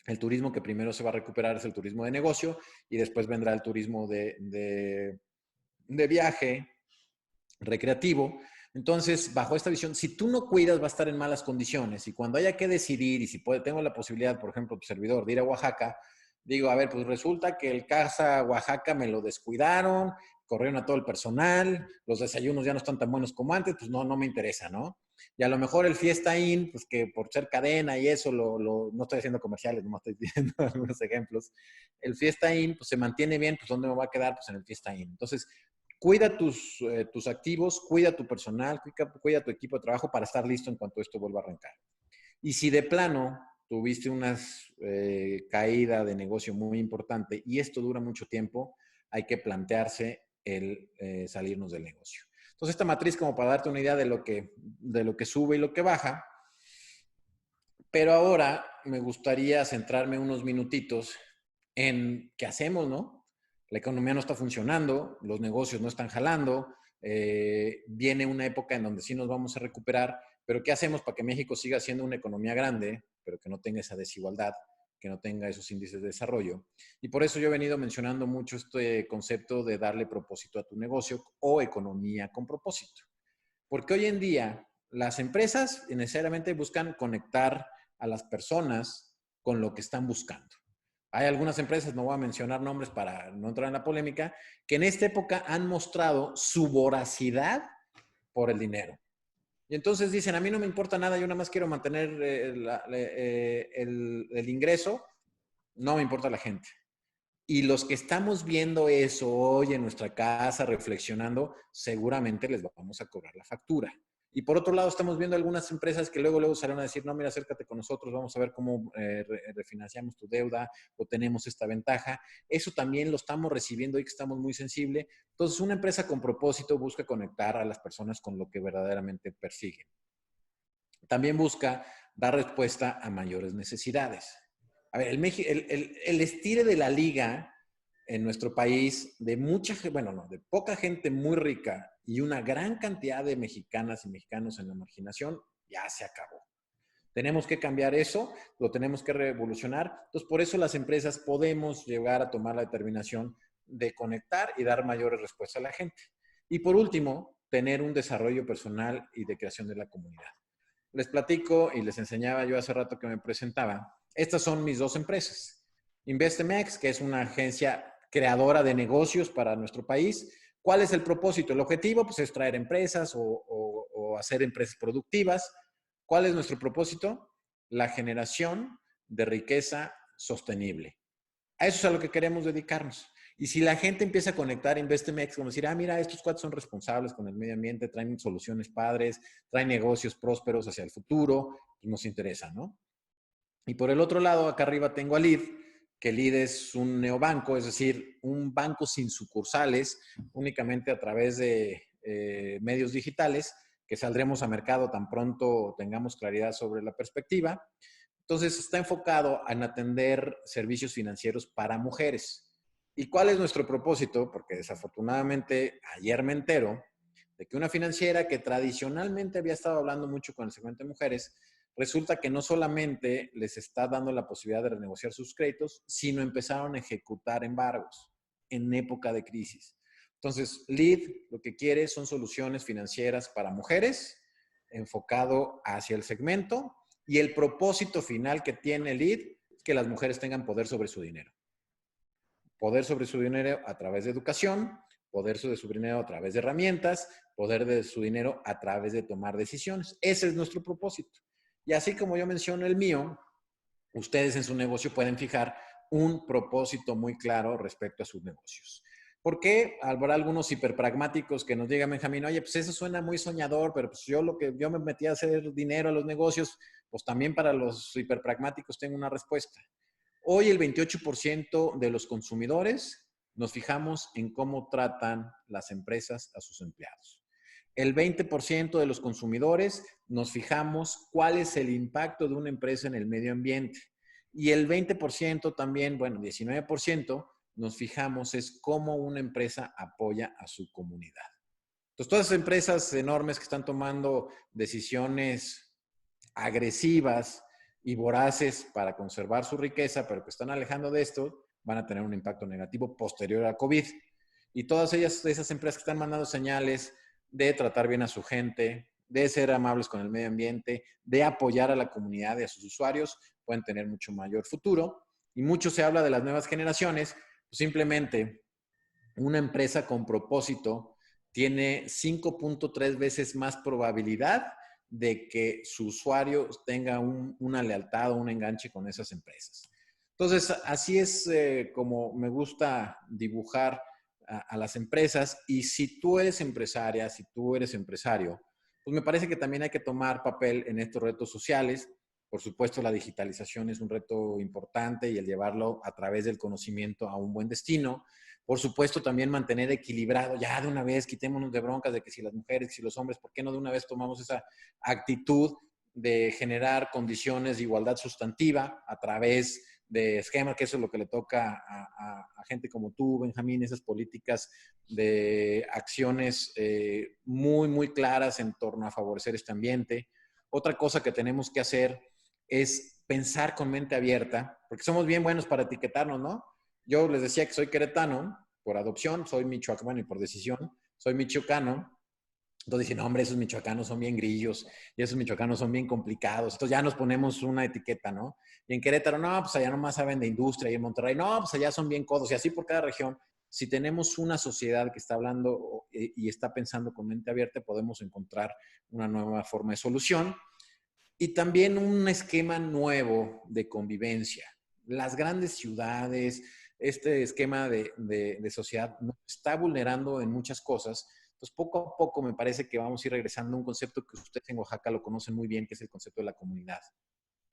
el turismo que primero se va a recuperar es el turismo de negocio y después vendrá el turismo de viaje, recreativo. Entonces, bajo esta visión, si tú no cuidas, va a estar en malas condiciones. Y cuando haya que decidir, y si tengo la posibilidad, por ejemplo, tu servidor, de ir a Oaxaca, digo, a ver, pues resulta que el Casa Oaxaca me lo descuidaron, corrieron a todo el personal, los desayunos ya no están tan buenos como antes, pues no me interesa, ¿no? Y a lo mejor el Fiesta Inn, pues que por ser cadena y eso, no estoy haciendo comerciales, no estoy diciendo algunos ejemplos. El Fiesta Inn, pues se mantiene bien, pues ¿dónde me va a quedar? Pues en el Fiesta Inn. Entonces, cuida tus activos, cuida tu personal, cuida tu equipo de trabajo para estar listo en cuanto esto vuelva a arrancar. Y si de plano tuviste una caída de negocio muy importante y esto dura mucho tiempo, hay que plantearse el salirnos del negocio. Entonces, esta matriz, como para darte una idea de lo que sube y lo que baja, pero ahora me gustaría centrarme unos minutitos en qué hacemos, ¿no? La economía no está funcionando, los negocios no están jalando, viene una época en donde sí nos vamos a recuperar, pero ¿qué hacemos para que México siga siendo una economía grande, pero que no tenga esa desigualdad, que no tenga esos índices de desarrollo? Y por eso yo he venido mencionando mucho este concepto de darle propósito a tu negocio o economía con propósito. Porque hoy en día las empresas necesariamente buscan conectar a las personas con lo que están buscando. Hay algunas empresas, no voy a mencionar nombres para no entrar en la polémica, que en esta época han mostrado su voracidad por el dinero. Y entonces dicen, a mí no me importa nada, yo nada más quiero mantener el ingreso, no me importa la gente. Y los que estamos viendo eso hoy en nuestra casa, reflexionando, seguramente les vamos a cobrar la factura. Y por otro lado, estamos viendo algunas empresas que luego salen a decir, no, mira, acércate con nosotros, vamos a ver cómo refinanciamos tu deuda o tenemos esta ventaja. Eso también lo estamos recibiendo y que estamos muy sensibles. Entonces, una empresa con propósito busca conectar a las personas con lo que verdaderamente persiguen. También busca dar respuesta a mayores necesidades. A ver, el estilo de la liga en nuestro país de mucha, bueno, no, de poca gente muy rica y una gran cantidad de mexicanas y mexicanos en la marginación, ya se acabó. Tenemos que cambiar eso, lo tenemos que revolucionar. Entonces, por eso las empresas podemos llegar a tomar la determinación de conectar y dar mayores respuestas a la gente. Y por último, tener un desarrollo personal y de creación de la comunidad. Les platico y les enseñaba yo hace rato que me presentaba. Estas son mis dos empresas. Investemex, que es una agencia creadora de negocios para nuestro país. ¿Cuál es el propósito? El objetivo pues, es traer empresas o hacer empresas productivas. ¿Cuál es nuestro propósito? La generación de riqueza sostenible. A eso es a lo que queremos dedicarnos. Y si la gente empieza a conectar Investemex, como decir, mira, estos cuates son responsables con el medio ambiente, traen soluciones padres, traen negocios prósperos hacia el futuro, pues nos interesa, ¿no? Y por el otro lado, acá arriba tengo a LID, que LID es un neobanco, es decir, un banco sin sucursales, únicamente a través de medios digitales, que saldremos a mercado tan pronto tengamos claridad sobre la perspectiva. Entonces, está enfocado en atender servicios financieros para mujeres. ¿Y cuál es nuestro propósito? Porque desafortunadamente ayer me entero de que una financiera que tradicionalmente había estado hablando mucho con el segmento de mujeres, resulta que no solamente les está dando la posibilidad de renegociar sus créditos, sino empezaron a ejecutar embargos en época de crisis. Entonces, LEAD lo que quiere son soluciones financieras para mujeres, enfocado hacia el segmento, y el propósito final que tiene LEAD es que las mujeres tengan poder sobre su dinero. Poder sobre su dinero a través de educación, poder sobre su dinero a través de herramientas, poder de su dinero a través de tomar decisiones. Ese es nuestro propósito. Y así como yo menciono el mío, ustedes en su negocio pueden fijar un propósito muy claro respecto a sus negocios. ¿Por qué? Habrá algunos hiperpragmáticos que nos digan, Benjamín, oye, pues eso suena muy soñador, pero pues yo me metí a hacer dinero a los negocios, pues también para los hiperpragmáticos tengo una respuesta. Hoy el 28% de los consumidores nos fijamos en cómo tratan las empresas a sus empleados. El 20% de los consumidores nos fijamos cuál es el impacto de una empresa en el medio ambiente. Y el 20% también, bueno, 19%, nos fijamos es cómo una empresa apoya a su comunidad. Entonces, todas esas empresas enormes que están tomando decisiones agresivas y voraces para conservar su riqueza, pero que están alejando de esto, van a tener un impacto negativo posterior a COVID. Y todas esas empresas que están mandando señales de tratar bien a su gente, de ser amables con el medio ambiente, de apoyar a la comunidad y a sus usuarios, pueden tener mucho mayor futuro. Y mucho se habla de las nuevas generaciones, pues simplemente una empresa con propósito tiene 5.3 veces más probabilidad de que su usuario tenga una lealtad o un enganche con esas empresas. Entonces, así es como me gusta dibujar a las empresas. Y si tú eres empresaria, si tú eres empresario, pues me parece que también hay que tomar papel en estos retos sociales. Por supuesto, la digitalización es un reto importante y el llevarlo a través del conocimiento a un buen destino. Por supuesto, también mantener equilibrado, ya de una vez quitémonos de broncas de que si las mujeres, que si los hombres, ¿por qué no de una vez tomamos esa actitud de generar condiciones de igualdad sustantiva a través de esquemas, que eso es lo que le toca a gente como tú, Benjamín, esas políticas de acciones muy, muy claras en torno a favorecer este ambiente? Otra cosa que tenemos que hacer es pensar con mente abierta, porque somos bien buenos para etiquetarnos, ¿no? Yo les decía que soy queretano por adopción, soy michoacano y por decisión, soy michoacano. Entonces dicen, no, hombre, esos michoacanos son bien grillos y esos michoacanos son bien complicados. Entonces ya nos ponemos una etiqueta, ¿no? Y en Querétaro, no, pues allá nomás saben de industria. Y en Monterrey, no, pues allá son bien codos. Y así por cada región. Si tenemos una sociedad que está hablando y está pensando con mente abierta, podemos encontrar una nueva forma de solución y también un esquema nuevo de convivencia. Las grandes ciudades, este esquema de sociedad nos está vulnerando en muchas cosas. Entonces, poco a poco me parece que vamos a ir regresando a un concepto que ustedes en Oaxaca lo conocen muy bien, que es el concepto de la comunidad.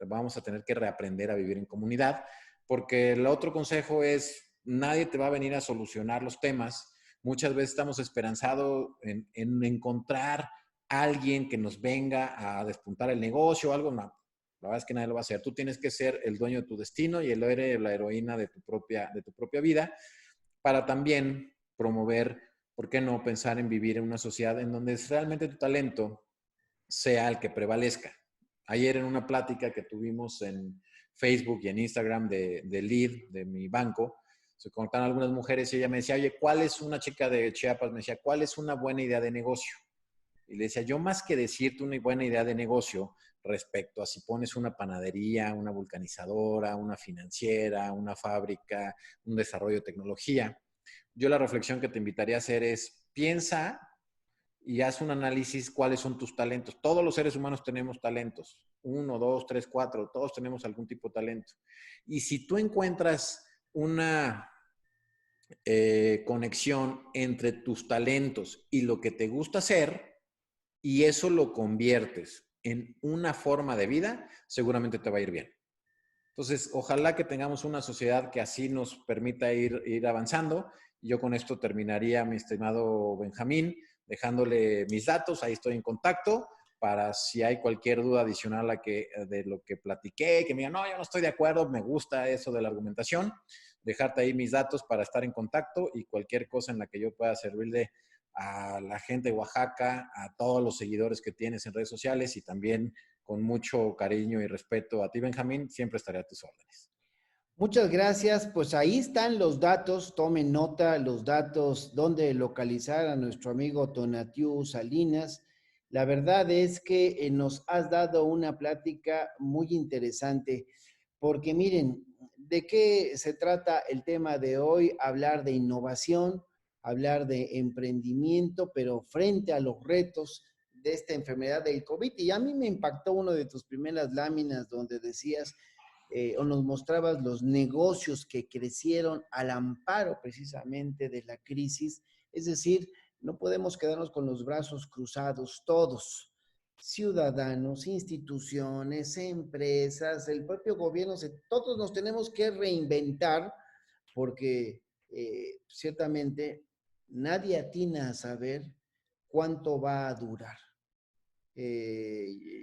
Vamos a tener que reaprender a vivir en comunidad, porque el otro consejo es, nadie te va a venir a solucionar los temas. Muchas veces estamos esperanzados en encontrar a alguien que nos venga a despuntar el negocio o algo. No, la verdad es que nadie lo va a hacer. Tú tienes que ser el dueño de tu destino y el héroe, la heroína de tu propia vida, para también promover, ¿por qué no pensar en vivir en una sociedad en donde realmente tu talento sea el que prevalezca? Ayer en una plática que tuvimos en Facebook y en Instagram de Lead, de mi banco, se contaron algunas mujeres y ella me decía, oye, ¿cuál es una chica de Chiapas? Me decía, ¿cuál es una buena idea de negocio? Y le decía, yo más que decirte una buena idea de negocio respecto a si pones una panadería, una vulcanizadora, una financiera, una fábrica, un desarrollo de tecnología, yo la reflexión que te invitaría a hacer es, piensa y haz un análisis cuáles son tus talentos. Todos los seres humanos tenemos talentos. 1, 2, 3, 4, todos tenemos algún tipo de talento. Y si tú encuentras una conexión entre tus talentos y lo que te gusta hacer, y eso lo conviertes en una forma de vida, seguramente te va a ir bien. Entonces, ojalá que tengamos una sociedad que así nos permita ir avanzando. Yo con esto terminaría, mi estimado Benjamín, dejándole mis datos. Ahí estoy en contacto para si hay cualquier duda adicional de lo que platiqué, que me digan, no, yo no estoy de acuerdo, me gusta eso de la argumentación. Dejarte ahí mis datos para estar en contacto y cualquier cosa en la que yo pueda servirle a la gente de Oaxaca, a todos los seguidores que tienes en redes sociales y también con mucho cariño y respeto a ti, Benjamín, siempre estaré a tus órdenes. Muchas gracias. Pues ahí están los datos. Tomen nota, los datos donde localizar a nuestro amigo Tonatiuh Salinas. La verdad es que nos has dado una plática muy interesante, porque miren, ¿de qué se trata el tema de hoy? Hablar de innovación, hablar de emprendimiento, pero frente a los retos de esta enfermedad del COVID. Y a mí me impactó una de tus primeras láminas donde decías o nos mostrabas los negocios que crecieron al amparo precisamente de la crisis. Es decir, no podemos quedarnos con los brazos cruzados todos, ciudadanos, instituciones, empresas, el propio gobierno, todos nos tenemos que reinventar porque ciertamente nadie atina a saber cuánto va a durar.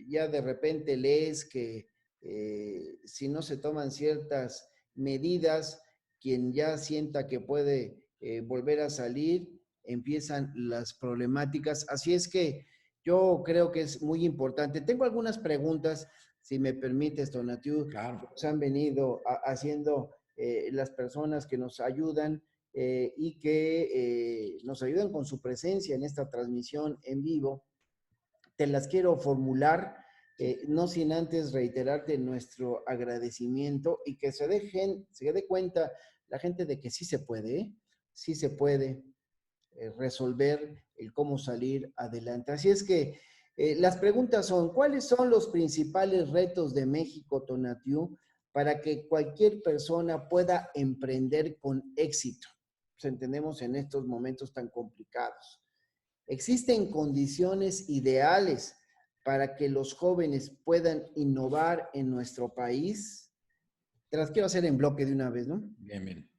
Ya de repente lees que si no se toman ciertas medidas, quien ya sienta que puede volver a salir, empiezan las problemáticas. Así es que yo creo que es muy importante. Tengo algunas preguntas, si me permites, Tonatiuh, Claro. que nos han venido haciendo las personas que nos ayudan y que nos ayudan con su presencia en esta transmisión en vivo. Te las quiero formular, no sin antes reiterarte nuestro agradecimiento y que se dé cuenta la gente de que sí se puede, ¿eh? Sí se puede resolver el cómo salir adelante. Así es que las preguntas son, ¿cuáles son los principales retos de México, Tonatiuh, para que cualquier persona pueda emprender con éxito? Pues entendemos en estos momentos tan complicados. ¿Existen condiciones ideales para que los jóvenes puedan innovar en nuestro país? Te las quiero hacer en bloque de una vez, ¿no? Bien, bien.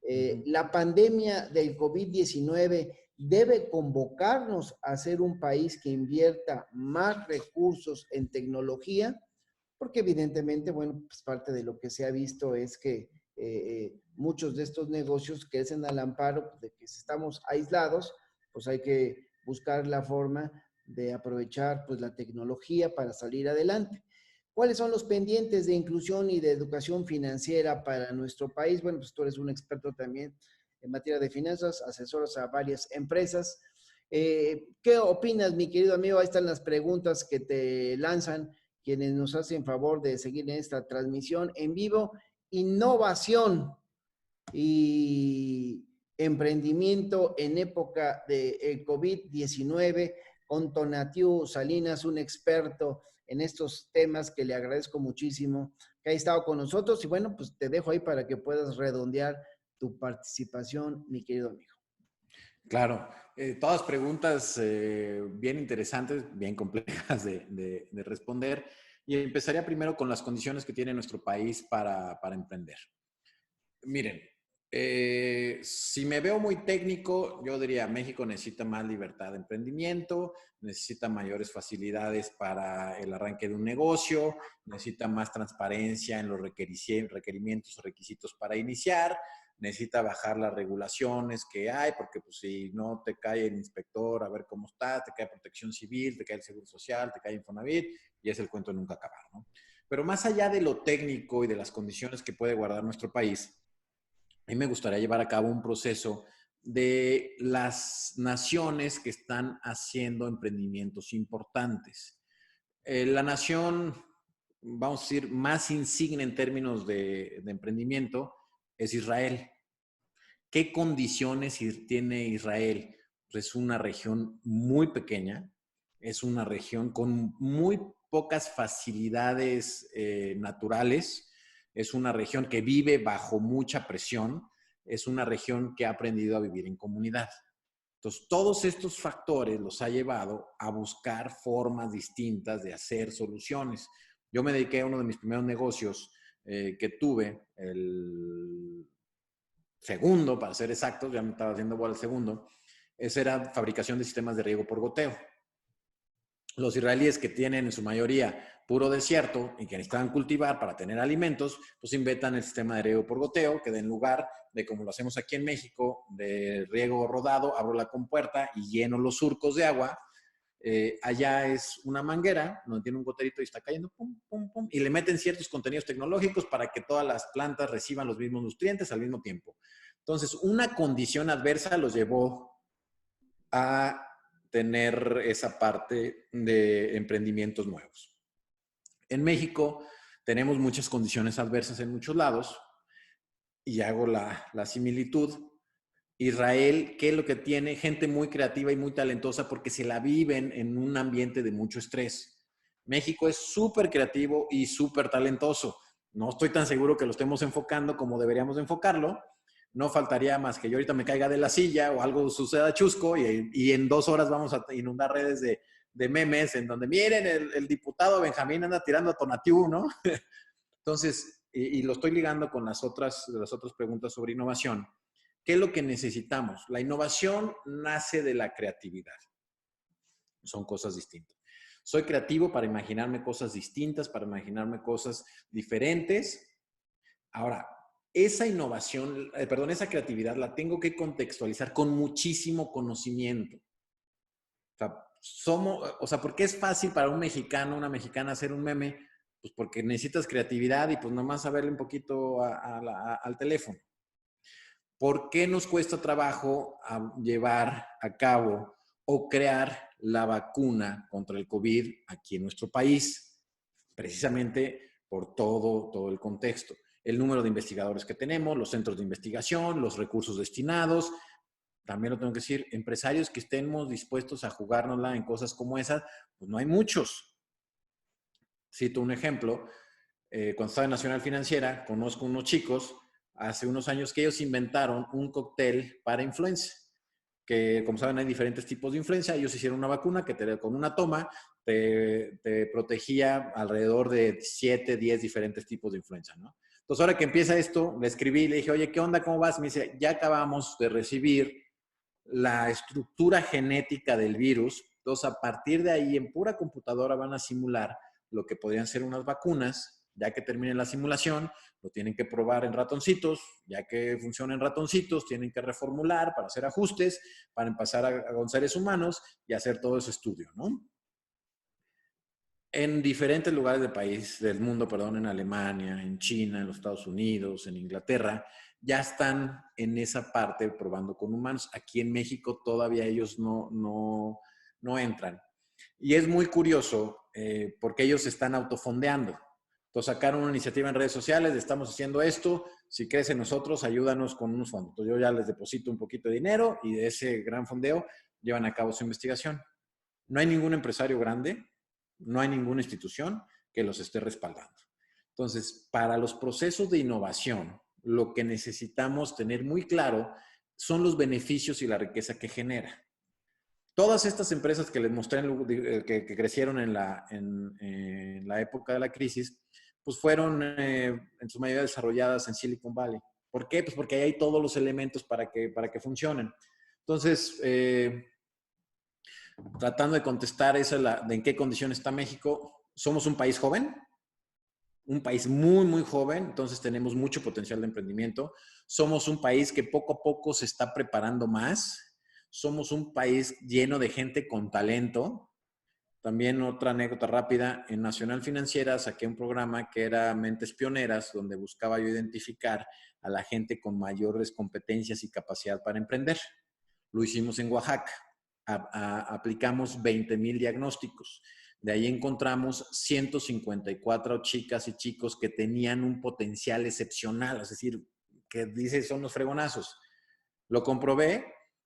La pandemia del COVID-19 debe convocarnos a ser un país que invierta más recursos en tecnología, porque evidentemente, bueno, pues parte de lo que se ha visto es que muchos de estos negocios crecen al amparo de que si estamos aislados, pues hay que buscar la forma de aprovechar pues la tecnología para salir adelante. ¿Cuáles son los pendientes de inclusión y de educación financiera para nuestro país? Bueno, pues tú eres un experto también en materia de finanzas, asesoras a varias empresas. ¿Qué opinas, mi querido amigo? Ahí están las preguntas que te lanzan quienes nos hacen favor de seguir en esta transmisión en vivo. Innovación y emprendimiento en época de COVID-19 con Tonatiuh Salinas, un experto en estos temas que le agradezco muchísimo que haya estado con nosotros. Y bueno, pues te dejo ahí para que puedas redondear tu participación, mi querido amigo. Claro, todas preguntas bien interesantes, bien complejas de responder. Y empezaría primero con las condiciones que tiene nuestro país para emprender. Miren, si me veo muy técnico, yo diría, México necesita más libertad de emprendimiento, necesita mayores facilidades para el arranque de un negocio, necesita más transparencia en los requerimientos o requisitos para iniciar, necesita bajar las regulaciones que hay, porque pues, si no te cae el inspector a ver cómo está, te cae Protección Civil, te cae el Seguro Social, te cae Infonavit, y es el cuento de nunca acabar, ¿no? Pero más allá de lo técnico y de las condiciones que puede guardar nuestro país, a mí me gustaría llevar a cabo un proceso de las naciones que están haciendo emprendimientos importantes. La nación, vamos a decir, más insigne en términos de emprendimiento es Israel. ¿Qué condiciones tiene Israel? Pues es una región muy pequeña, es una región con muy pocas facilidades naturales, es una región que vive bajo mucha presión, es una región que ha aprendido a vivir en comunidad. Entonces, todos estos factores los ha llevado a buscar formas distintas de hacer soluciones. Yo me dediqué a uno de mis primeros negocios que tuve, el segundo, para ser exactos, ya me estaba haciendo igual el segundo, esa era fabricación de sistemas de riego por goteo. Los israelíes que tienen en su mayoría puro desierto y que necesitan cultivar para tener alimentos, pues inventan el sistema de riego por goteo, que en lugar de como lo hacemos aquí en México, de riego rodado, abro la compuerta y lleno los surcos de agua, Allá es una manguera donde tiene un goterito y está cayendo, pum, pum, pum, y le meten ciertos contenidos tecnológicos para que todas las plantas reciban los mismos nutrientes al mismo tiempo. Entonces, una condición adversa los llevó a tener esa parte de emprendimientos nuevos. En México tenemos muchas condiciones adversas en muchos lados y hago la similitud. Israel, ¿qué es lo que tiene? Gente muy creativa y muy talentosa porque se la viven en un ambiente de mucho estrés. México es súper creativo y súper talentoso. No estoy tan seguro que lo estemos enfocando como deberíamos enfocarlo. No faltaría más que yo ahorita me caiga de la silla o algo suceda chusco y en 2 horas vamos a inundar redes de memes en donde miren, el diputado Benjamín anda tirando a Tonatiuh, ¿no? Entonces, y lo estoy ligando con las otras preguntas sobre innovación. ¿Qué es lo que necesitamos? La innovación nace de la creatividad. Son cosas distintas. Soy creativo para imaginarme cosas distintas, para imaginarme cosas diferentes. Ahora, esa innovación, esa creatividad la tengo que contextualizar con muchísimo conocimiento. O sea, ¿por qué es fácil para un mexicano, una mexicana hacer un meme? Pues porque necesitas creatividad y pues nomás saberle un poquito al teléfono. ¿Por qué nos cuesta trabajo llevar a cabo o crear la vacuna contra el COVID aquí en nuestro país? Precisamente por todo el contexto. El número de investigadores que tenemos, los centros de investigación, los recursos destinados. También lo tengo que decir, empresarios que estemos dispuestos a jugárnosla en cosas como esas, pues no hay muchos. Cito un ejemplo. Cuando estaba en Nacional Financiera, conozco unos chicos hace unos años que ellos inventaron un cóctel para influenza, que como saben hay diferentes tipos de influenza. Ellos hicieron una vacuna que con una toma te protegía alrededor de 7, 10 diferentes tipos de influenza, ¿no? Entonces ahora que empieza esto, le escribí, le dije, oye, ¿qué onda? ¿Cómo vas? Me dice, ya acabamos de recibir la estructura genética del virus. Entonces a partir de ahí en pura computadora van a simular lo que podrían ser unas vacunas. Ya que termine la simulación, lo tienen que probar en ratoncitos. Ya que funciona en ratoncitos, tienen que reformular para hacer ajustes, para empezar con seres humanos y hacer todo ese estudio, ¿no? En diferentes lugares del mundo, en Alemania, en China, en los Estados Unidos, en Inglaterra, ya están en esa parte probando con humanos. Aquí en México todavía ellos no entran. Y es muy curioso porque ellos se están autofondeando. Entonces sacaron una iniciativa en redes sociales, estamos haciendo esto, si crees en nosotros, ayúdanos con unos fondos. Entonces yo ya les deposito un poquito de dinero y de ese gran fondeo llevan a cabo su investigación. No hay ningún empresario grande, no hay ninguna institución que los esté respaldando. Entonces, para los procesos de innovación, lo que necesitamos tener muy claro son los beneficios y la riqueza que genera. Todas estas empresas que les mostré que crecieron en la época de la crisis, pues fueron en su mayoría desarrolladas en Silicon Valley. ¿Por qué? Pues porque ahí hay todos los elementos para que funcionen. Entonces, tratando de contestar de en qué condición está México, somos un país joven, un país muy, muy joven, entonces tenemos mucho potencial de emprendimiento. Somos un país que poco a poco se está preparando más. Somos un país lleno de gente con talento. También otra anécdota rápida, en Nacional Financiera saqué un programa que era Mentes Pioneras, donde buscaba yo identificar a la gente con mayores competencias y capacidad para emprender. Lo hicimos en Oaxaca. Aplicamos 20,000 diagnósticos. De ahí encontramos 154 chicas y chicos que tenían un potencial excepcional, es decir, que dice son los fregonazos. Lo comprobé,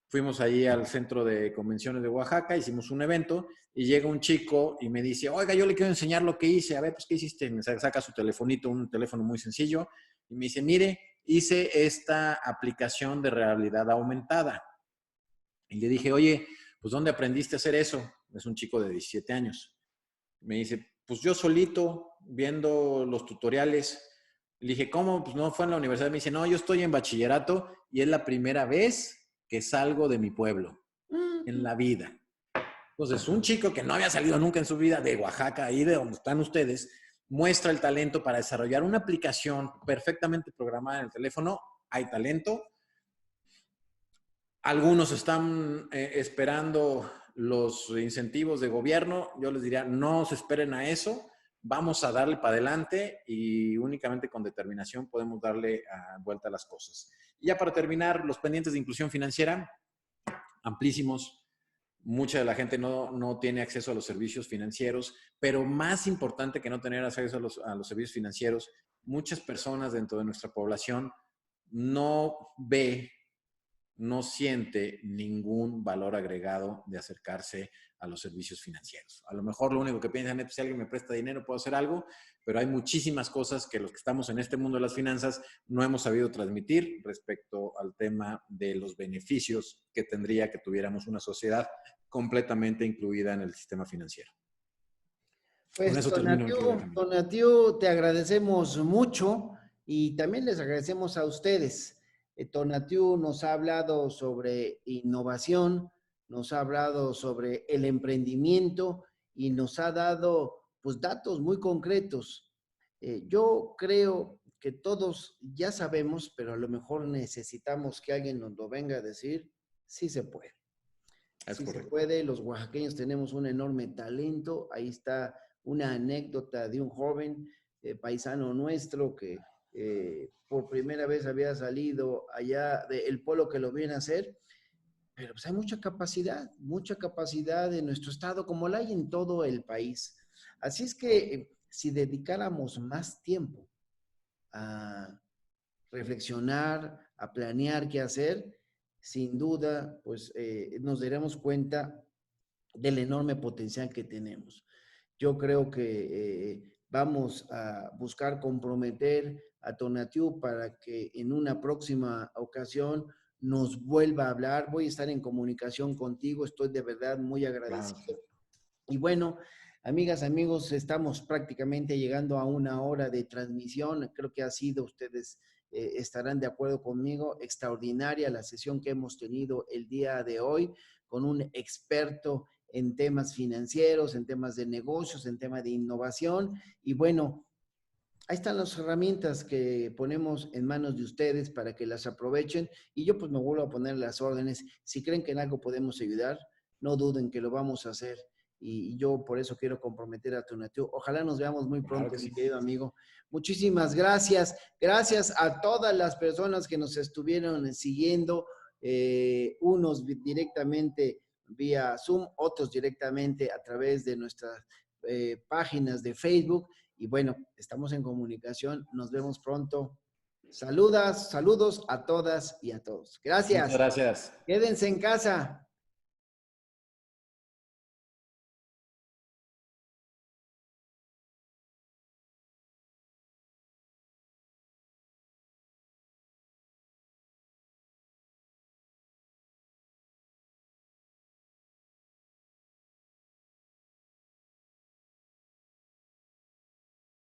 fuimos ahí al centro de convenciones de Oaxaca, hicimos un evento y llega un chico y me dice, oiga, yo le quiero enseñar lo que hice. A ver, pues, ¿qué hiciste? Me saca su telefonito, un teléfono muy sencillo, y me dice, mire, hice esta aplicación de realidad aumentada. Y le dije, oye, pues ¿dónde aprendiste a hacer eso? Es un chico de 17 años. Me dice, pues yo solito, viendo los tutoriales. Le dije, ¿cómo? Pues no fue en la universidad. Me dice, no, yo estoy en bachillerato y es la primera vez que salgo de mi pueblo en la vida. Entonces, un chico que no había salido nunca en su vida de Oaxaca, ahí de donde están ustedes, muestra el talento para desarrollar una aplicación perfectamente programada en el teléfono. Hay talento. Algunos están esperando los incentivos de gobierno, yo les diría, no se esperen a eso, vamos a darle para adelante y únicamente con determinación podemos darle vuelta a las cosas. Y ya para terminar, los pendientes de inclusión financiera, amplísimos. Mucha de la gente no tiene acceso a los servicios financieros, pero más importante que no tener acceso a los servicios financieros, muchas personas dentro de nuestra población no siente ningún valor agregado de acercarse a los servicios financieros. A lo mejor lo único que piensan es, si alguien me presta dinero, puedo hacer algo, pero hay muchísimas cosas que los que estamos en este mundo de las finanzas no hemos sabido transmitir respecto al tema de los beneficios que tendría que tuviéramos una sociedad completamente incluida en el sistema financiero. Pues, Con eso termino, mi querido Benjamín. Tonatiuh, te agradecemos mucho y también les agradecemos a ustedes. Tonatiuh nos ha hablado sobre innovación, nos ha hablado sobre el emprendimiento y nos ha dado pues datos muy concretos. Yo creo que todos ya sabemos, pero a lo mejor necesitamos que alguien nos lo venga a decir, sí se puede. Sí se puede, los oaxaqueños tenemos un enorme talento. Ahí está una anécdota de un joven paisano nuestro que por primera vez había salido allá del pueblo que lo viene a hacer, pero pues hay mucha capacidad en nuestro estado como la hay en todo el país. Así es que si dedicáramos más tiempo a reflexionar, a planear qué hacer, sin duda, pues nos daremos cuenta del enorme potencial que tenemos. Yo creo que vamos a buscar comprometer a Tonatiuh para que en una próxima ocasión nos vuelva a hablar. Voy a estar en comunicación contigo, estoy de verdad muy agradecido. Claro. Y bueno, amigas, amigos, estamos prácticamente llegando a una hora de transmisión. Creo que ha sido, ustedes estarán de acuerdo conmigo, extraordinaria la sesión que hemos tenido el día de hoy con un experto en temas financieros, en temas de negocios, en temas de innovación. Y bueno, ahí están las herramientas que ponemos en manos de ustedes para que las aprovechen. Y yo pues me vuelvo a poner las órdenes. Si creen que en algo podemos ayudar, no duden que lo vamos a hacer. Y yo por eso quiero comprometer a Tonatiuh. Ojalá nos veamos muy pronto, claro, mi querido amigo. Muchísimas gracias. Gracias a todas las personas que nos estuvieron siguiendo, unos directamente vía Zoom, otros directamente a través de nuestras páginas de Facebook. Y bueno, estamos en comunicación. Nos vemos pronto. Saludos a todas y a todos. Gracias. Muchas gracias. Quédense en casa.